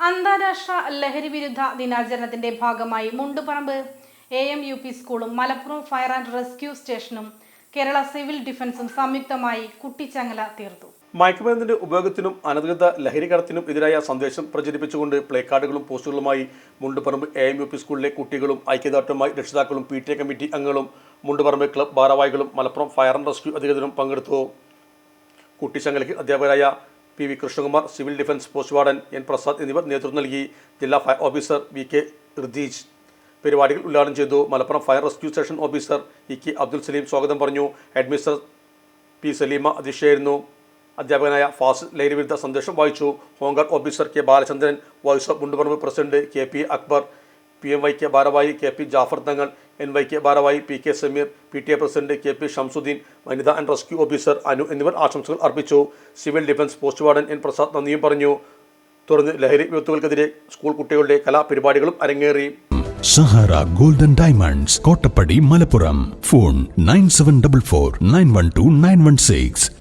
അന്താരാഷ്ട്ര ലഹരി വിരുദ്ധ ദിനാചരണത്തിന്റെ ഭാഗമായി മുണ്ടുപറമ്പ് AMUP സ്കൂളും മലപ്പുറം ഫയർ ആൻഡ് റെസ്ക്യൂ സ്റ്റേഷനും കേരള സിവിൽ ഡിഫൻസും സംയുക്തമായി കുട്ടിച്ചങ്ങല തീർത്തു. മയക്കുമരുന്നിന്റെ ഉപയോഗത്തിനും അനധികൃത ലഹരി കടത്തിനും എതിരായ സന്ദേശം പ്രചരിപ്പിച്ചുകൊണ്ട് പ്ലേക്കാർഡുകളും പോസ്റ്ററുകളുമായി മുണ്ടുപറമ്പ് AMUP സ്കൂളിലെ കുട്ടികളും ഐക്യദാർഢ്യവുമായി രക്ഷിതാക്കളും PTA കമ്മിറ്റി അംഗങ്ങളും മുണ്ടുപറമ്പ് ക്ലബ് ഭാരവാഹികളും മലപ്പുറം ഫയർ ആൻഡ് റെസ്ക്യൂ അധികൃതരും പങ്കെടുത്തു. കുട്ടിച്ചങ്ങലയ്ക്ക് അധ്യാപകരായ PV Krishnakumar, civil defence post warden N Prasad എന്നിവർ നേതൃത്വം നൽകി. ജില്ലാ ഫയർ ഓഫീസർ VK ഋതീജ് പരിപാടികൾ ഉദ്ഘാടനം ചെയ്തു. Malappuram fire rescue station officer EK Abdul Salim സ്വാഗതം പറഞ്ഞു. ഹെഡ്മിസ്റ്റർ P സലീമ അധ്യക്ഷയായിരുന്നു. അധ്യാപകനായ ഫാസിൽ ലഹരി വിരുദ്ധ സന്ദേശം വായിച്ചു. Home guard officer K Balachandran, voice of Munduparamba president KP Akbar, PMYK ഭാരവാഹി KP ജാഫർ തങ്ങൾ, NYK ഭാരവാഹി PK Sameer, PTA president KP Shamsuddeen, വനിതാ ആൻഡ് റെസ്ക്യൂ ഓഫീസർ അനു എന്നിവർ ആശംസകൾ അർപ്പിച്ചു. Civil defence post warden N Prasad നന്ദിയും പറഞ്ഞു. തുടർന്ന് ലഹരി വിപത്തുകൾക്കെതിരെ സ്കൂൾ കുട്ടികളുടെ കലാപരിപാടികളും അരങ്ങേറി. Sahara golden diamonds, Kottappadi, Malappuram. Phone 9744 912 916.